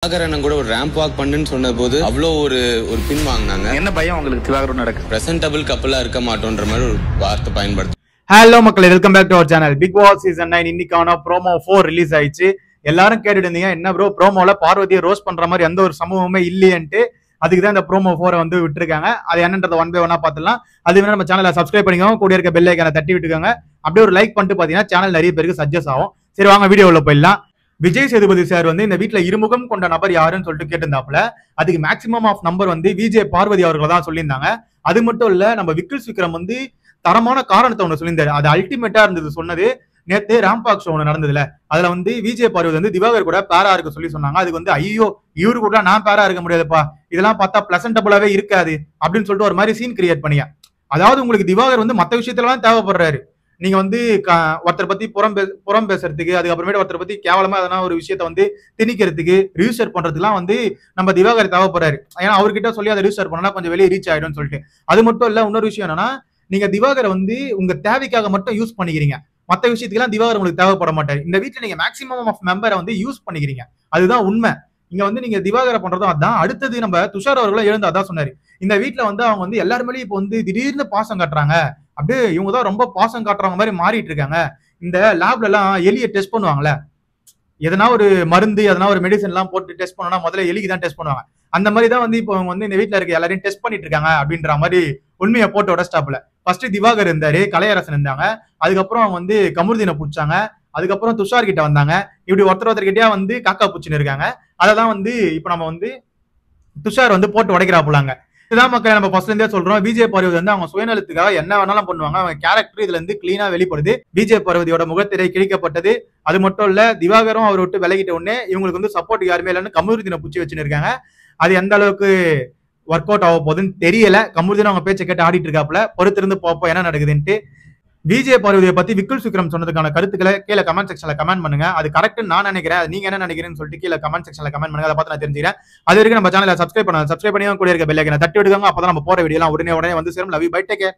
திவாகரன் கூட ஒரு ramp walk பண்ணுன்னு சொன்ன போது அவ்வளோ ஒரு பின் வாங்கினாங்க. என்ன பயம் உங்களுக்கு திவாகரன் நடக்கு? பிரசன்டபிள் கப்பலா இருக்க மாட்டோன்ற மாதிரி ஒரு வார்த்தை பயன்படுத்து. ஹலோ மக்களே, welcome back to our channel. Bigg Boss season 9 இன்னைக்கான ப்ரோமோ 4 ரிலீஸ் ஆயிடுச்சு. எல்லாரும் கேட்டுட்டு இருந்தீங்க, என்ன ப்ரோ ப்ரோமோல பார்வதியை ரோஸ்ட் பண்ற மாதிரி எந்த ஒரு சம்பவமே இல்லையன்ட்டு. அதுக்கு தான் இந்த ப்ரோமோ 4 வந்து விட்டுருக்காங்க. அது என்னன்றத ஒன் பை ஒன்னா பார்த்துலாம். அது வேணா நம்ம சேனலை சப்ஸ்கிரைப் பண்ணிக்கோங்க, கூட இருக்க பெல் ஐக்கானை தட்டி விட்டுக்கோங்க. அப்படியே ஒரு லைக் பண்ணிட்டு பாத்தீங்கன்னா சேனல் நிறைய பேருக்கு சஜஸ்ட் ஆகும். சரி வாங்க வீடியோவில் போயிடலாம். விஜய் சேதுபதி சார் வந்து இந்த வீட்டுல இருமுகம் கொண்ட நபர் யாருன்னு சொல்லிட்டு கேட்டிருந்தாப்புல. அதுக்கு மேக்சிமம் ஆஃப் நம்பர் வந்து விஜய் பார்வதி அவர்கள் தான் சொல்லியிருந்தாங்க. அது மட்டும் இல்ல, நம்ம விக்கில் விக்ரம் வந்து தரமான காரணத்தை ஒண்ணு சொல்லியிருந்தாரு. அது அல்டிமேட்டா இருந்தது. சொன்னது நேத்து ராம்பாக் ஷோ ஒன்று நடந்ததுல, அதுல வந்து விஜய் பார்வதி வந்து திவாகர் கூட பேரா இருக்க சொல்லி சொன்னாங்க. அதுக்கு வந்து ஐயோ இவரு கூட நான் பேரா இருக்க முடியாதுப்பா, இதெல்லாம் பார்த்தா பிளசன்டபுளாவே இருக்காது அப்படின்னு சொல்லிட்டு ஒரு மாதிரி சீன் கிரியேட் பண்ணியா. அதாவது உங்களுக்கு திவாகர் வந்து மற்ற விஷயத்துலலாம் தேவைப்படுறாரு. நீங்க வந்து ஒருத்தரை பத்தி புறம் பேசுறதுக்கு, அதுக்கப்புறமேட்டு ஒருத்தரை பத்தி கேவலமா எதனா ஒரு விஷயத்த வந்து திணிக்கிறதுக்கு, ரிஜிஸ்டர் பண்றதுக்குலாம் வந்து நம்ம திவாகர் தேவைப்படுறாரு. ஏன்னா அவர்கிட்ட சொல்லி அதை ரிஜிஸ்டர் பண்ணா கொஞ்சம் வெளியே ரீச் ஆயிடும்னு சொல்லிட்டு. அது மட்டும் இல்ல, இன்னொரு விஷயம் என்னன்னா, நீங்க திவாகரை வந்து உங்க தேவைக்காக மட்டும் யூஸ் பண்ணிக்கிறீங்க. மற்ற விஷயத்துக்குலாம் திவாகர் உங்களுக்கு தேவைப்பட மாட்டாரு. இந்த வீட்டுல நீங்க மேக்சிமம் ஆஃப் மெம்பரை வந்து யூஸ் பண்ணிக்கிறீங்க. அதுதான் உண்மை. இங்க வந்து நீங்க திவாகரை பண்றதும் அதான். அடுத்தது நம்ம துஷார் அவர்களும் எழுந்து அதான் சொன்னாரு. இந்த வீட்டுல வந்து அவங்க வந்து எல்லாருமேலேயும் இப்போ வந்து திடீர்னு பாசம் காட்டுறாங்க. அப்படியே இவங்க தான் ரொம்ப பாசம் காட்டுறவங்க மாதிரி மாறிட்டு இருக்காங்க. இந்த லேப்ல எல்லாம் எலியை டெஸ்ட் பண்ணுவாங்கல்ல, எதனா ஒரு மருந்து எதனா ஒரு மெடிசன் எல்லாம் போட்டு டெஸ்ட் பண்ணனா முதல்ல எலிக்கு தான் டெஸ்ட் பண்ணுவாங்க. அந்த மாதிரி தான் வந்து இப்போ அவங்க வந்து இந்த வீட்டுல இருக்க எல்லாரையும் டெஸ்ட் பண்ணிட்டு இருக்காங்க அப்படின்ற மாதிரி உண்மையை போட்டு உடஸ்டாப்ல. ஃபர்ஸ்ட் திவாகர் இருந்தாரு, கலையரசன் இருந்தாங்க, அதுக்கப்புறம் அவங்க வந்து கமருதீனை பிடிச்சாங்க, அதுக்கப்புறம் துஷார் கிட்ட வந்தாங்க. இப்படி ஒருத்தர்கிட்டயா வந்து காக்கா பூச்சின்னு இருக்காங்க. அததான் வந்து இப்ப நம்ம வந்து துஷார் வந்து போட்டு உடைக்கிறாப்புலாங்க. இதுதான் மக்கள் நம்ம ஃபர்ஸ்ட்ல இருந்தே சொல்றோம். விஜய் பார்வதி வந்து அவங்க சுயநலத்துக்காக என்ன வேணாலும் பண்ணுவாங்க. அவங்க கேரக்டர் இதுல இருந்து கிளீனா வெளிப்படுது. விஜய் பார்வதியோட முகத்திரை கிழிக்கப்பட்டது. அது மட்டும் இல்ல, திவாகரும் அவர் விட்டு விலகிட்ட உடனே இவங்களுக்கு வந்து சப்போர்ட் யாருமே இல்லைன்னு கமருதீனை பூச்சி வச்சுன்னு இருக்காங்க. அது எந்த அளவுக்கு ஒர்க் அவுட் ஆக போகுதுன்னு தெரியல. கமருதீன் அவங்க பேச்சை கேட்டு ஆடிட்டு இருக்காப்புல. பொறுத்திருந்து பார்ப்போம் என்ன நடக்குதுன்ட்டு. விஜய் பார்வதியை பத்தி விக்கில் விக்ரம் சொன்னதுக்கான கருத்துக்களை கீழே கமெண்ட் செக்ஷன்ல கமெண்ட் பண்ணுங்க. அது கரெக்ட் நான் நினைக்கிறேன். நீங்க என்ன நினைக்கிறேன்னு சொல்லிட்டு கீழே கமெண்ட் செக்ஷன்ல கமெண்ட் பண்ணுங்க. அதை பார்த்து நான் தெரிஞ்சுக்கிறேன். அது வரைக்கும் நம்ம சேனலை சப்ஸ்கிரைப் பண்ணி கூட இருக்க பெல் ஐக்கானை தட்டி விடுங்க. அப்பதான் நம்ம போற வீடியோ எல்லாம் உடனே வந்து சேரும். Love you, bye, take care.